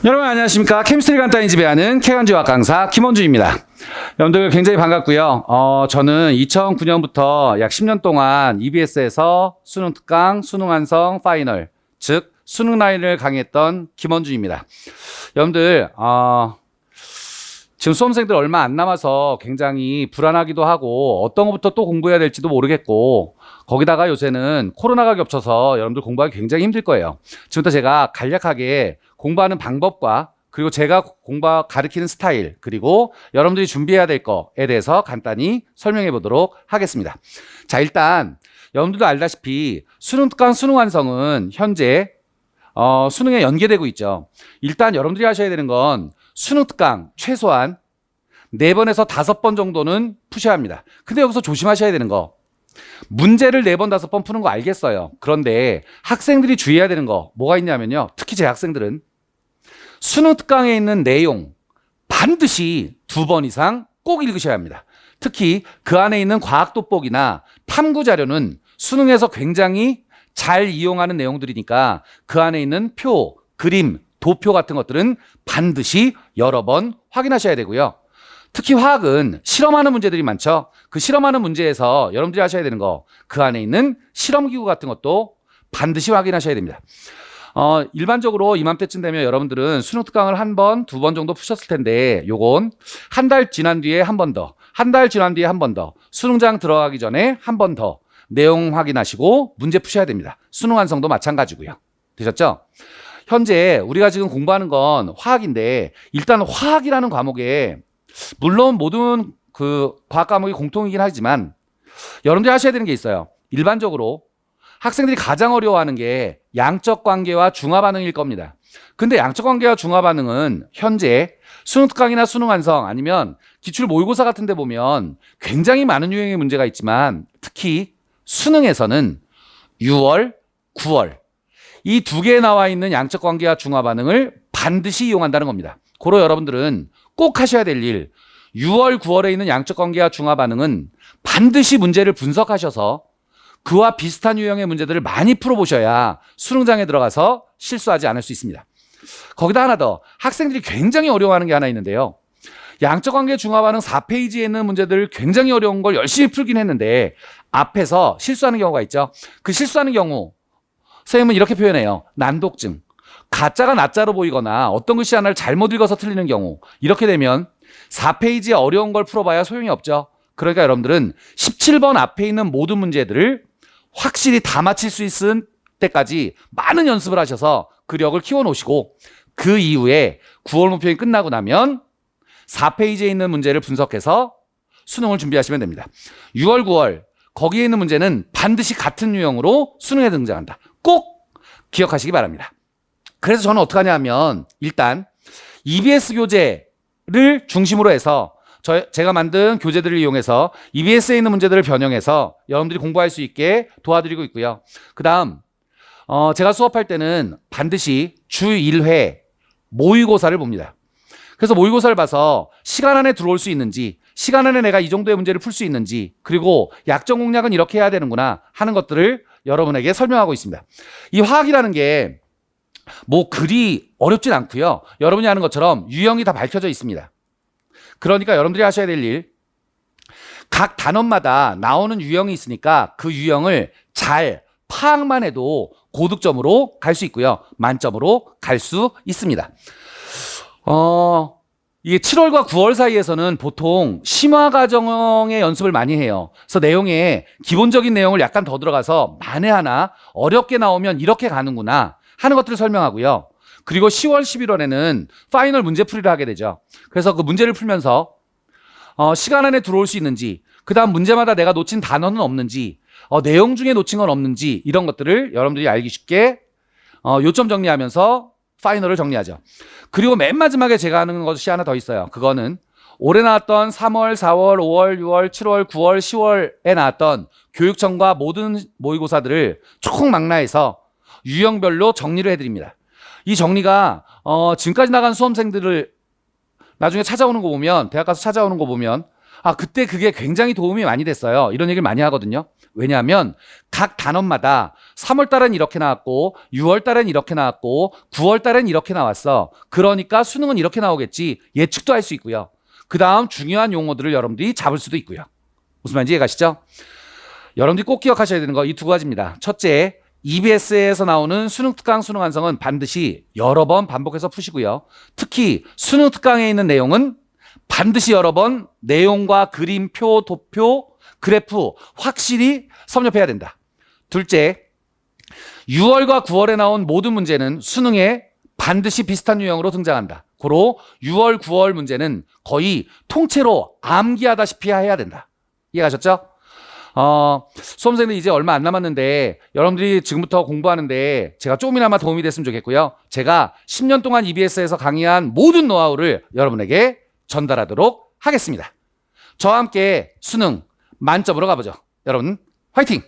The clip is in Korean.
여러분 안녕하십니까. 케미스트리 간단히 지배하는 K간지학 강사 김원준입니다. 여러분들 굉장히 반갑고요. 저는 2009년부터 약 10년 동안 EBS에서 수능 특강, 수능 완성, 파이널, 즉 수능 라인을 강의했던 김원준입니다. 여러분들 지금 수험생들 얼마 안 남아서 굉장히 불안하기도 하고 어떤 것부터 또 공부해야 될지도 모르겠고, 거기다가 요새는 코로나가 겹쳐서 여러분들 공부하기 굉장히 힘들 거예요. 지금부터 제가 간략하게 공부하는 방법과 그리고 제가 가르치는 스타일, 그리고 여러분들이 준비해야 될 거에 대해서 간단히 설명해 보도록 하겠습니다. 자, 일단 여러분들도 알다시피 수능 특강, 수능 완성은 현재 수능에 연계되고 있죠. 일단 여러분들이 하셔야 되는 건 수능 특강 최소한 4번에서 5번 정도는 푸셔야 합니다. 근데 여기서 조심하셔야 되는 거, 문제를 4번, 5번 푸는 거 알겠어요. 그런데 학생들이 주의해야 되는 거 뭐가 있냐면요. 특히 제 학생들은 수능 특강에 있는 내용 반드시 2번 이상 꼭 읽으셔야 합니다. 특히 그 안에 있는 과학 돋보기나 탐구 자료는 수능에서 굉장히 잘 이용하는 내용들이니까 그 안에 있는 표, 그림, 도표 같은 것들은 반드시 여러 번 확인하셔야 되고요. 특히 화학은 실험하는 문제들이 많죠. 그 실험하는 문제에서 여러분들이 하셔야 되는 거, 그 안에 있는 실험기구 같은 것도 반드시 확인하셔야 됩니다. 일반적으로 이맘때쯤 되면 여러분들은 수능 특강을 1번, 2번 정도 푸셨을 텐데, 요건 한 달 지난 뒤에 한 번 더, 한 달 지난 뒤에 한 번 더, 수능장 들어가기 전에 한 번 더 내용 확인하시고 문제 푸셔야 됩니다. 수능 완성도 마찬가지고요. 되셨죠? 현재 우리가 지금 공부하는 건 화학인데, 일단 화학이라는 과목에 물론 모든 그 과학 과목이 공통이긴 하지만 여러분들이 하셔야 되는 게 있어요. 일반적으로 학생들이 가장 어려워하는 게 양적 관계와 중화 반응일 겁니다. 근데 양적 관계와 중화 반응은 현재 수능 특강이나 수능 완성 아니면 기출 모의고사 같은 데 보면 굉장히 많은 유형의 문제가 있지만, 특히 수능에서는 6월, 9월 이 2개에 나와 있는 양적 관계와 중화 반응을 반드시 이용한다는 겁니다. 고로 여러분들은 꼭 하셔야 될 일, 6월, 9월에 있는 양적 관계와 중화 반응은 반드시 문제를 분석하셔서 그와 비슷한 유형의 문제들을 많이 풀어보셔야 수능장에 들어가서 실수하지 않을 수 있습니다. 거기다 하나 더, 학생들이 굉장히 어려워하는 게 하나 있는데요. 양적 관계 중화 반응 4페이지에 있는 문제들을 굉장히 어려운 걸 열심히 풀긴 했는데 앞에서 실수하는 경우가 있죠. 그 실수하는 경우 선생님은 이렇게 표현해요. 난독증. 가짜가 나짜로 보이거나 어떤 글씨 하나를 잘못 읽어서 틀리는 경우, 이렇게 되면 4페이지에 어려운 걸 풀어봐야 소용이 없죠. 그러니까 여러분들은 17번 앞에 있는 모든 문제들을 확실히 다 맞힐 수 있을 때까지 많은 연습을 하셔서 그력을 키워놓으시고, 그 이후에 9월 목표이 끝나고 나면 4페이지에 있는 문제를 분석해서 수능을 준비하시면 됩니다. 6월, 9월 거기에 있는 문제는 반드시 같은 유형으로 수능에 등장한다. 꼭 기억하시기 바랍니다. 그래서 저는 어떻게 하냐 하면, 일단 EBS 교재를 중심으로 해서 제가 만든 교재들을 이용해서 EBS에 있는 문제들을 변형해서 여러분들이 공부할 수 있게 도와드리고 있고요. 그 다음 제가 수업할 때는 반드시 주 1회 모의고사를 봅니다. 그래서 모의고사를 봐서 시간 안에 들어올 수 있는지, 시간 안에 내가 이 정도의 문제를 풀 수 있는지, 그리고 약정 공략은 이렇게 해야 되는구나 하는 것들을 여러분에게 설명하고 있습니다. 이 화학이라는 게 그리 어렵진 않고요. 여러분이 아는 것처럼 유형이 다 밝혀져 있습니다. 그러니까 여러분들이 하셔야 될 일, 각 단원마다 나오는 유형이 있으니까 그 유형을 잘 파악만 해도 고득점으로 갈 수 있고요. 만점으로 갈 수 있습니다. 이게 7월과 9월 사이에서는 보통 심화 과정의 연습을 많이 해요. 그래서 내용에 기본적인 내용을 약간 더 들어가서 만에 하나 어렵게 나오면 이렇게 가는구나 하는 것들을 설명하고요. 그리고 10월, 11월에는 파이널 문제풀이를 하게 되죠. 그래서 그 문제를 풀면서 시간 안에 들어올 수 있는지, 그 다음 문제마다 내가 놓친 단어는 없는지, 내용 중에 놓친 건 없는지, 이런 것들을 여러분들이 알기 쉽게 요점 정리하면서 파이널을 정리하죠. 그리고 맨 마지막에 제가 하는 것이 하나 더 있어요. 그거는 올해 나왔던 3월, 4월, 5월, 6월, 7월, 9월, 10월에 나왔던 교육청과 모든 모의고사들을 총망라해서 유형별로 정리를 해드립니다. 이 정리가 지금까지 나간 수험생들을 나중에 찾아오는 거 보면, 대학 가서 찾아오는 거 보면 그때 그게 굉장히 도움이 많이 됐어요. 이런 얘기를 많이 하거든요. 왜냐하면 각 단원마다 3월 달엔 이렇게 나왔고 6월 달엔 이렇게 나왔고 9월 달엔 이렇게 나왔어. 그러니까 수능은 이렇게 나오겠지. 예측도 할 수 있고요. 그 다음 중요한 용어들을 여러분들이 잡을 수도 있고요. 무슨 말인지 이해가시죠? 여러분들이 꼭 기억하셔야 되는 거 이 두 가지입니다. 첫째, EBS에서 나오는 수능 특강, 수능 완성은 반드시 여러 번 반복해서 푸시고요. 특히 수능 특강에 있는 내용은 반드시 여러 번 내용과 그림표, 도표, 그래프 확실히 섭렵해야 된다. 둘째, 6월과 9월에 나온 모든 문제는 수능에 반드시 비슷한 유형으로 등장한다. 고로 6월, 9월 문제는 거의 통째로 암기하다시피 해야 된다. 이해가셨죠? 수험생들 이제 얼마 안 남았는데 여러분들이 지금부터 공부하는데 제가 조금이나마 도움이 됐으면 좋겠고요. 제가 10년 동안 EBS에서 강의한 모든 노하우를 여러분에게 전달하도록 하겠습니다. 저와 함께 수능 만점으로 가보죠. 여러분 화이팅!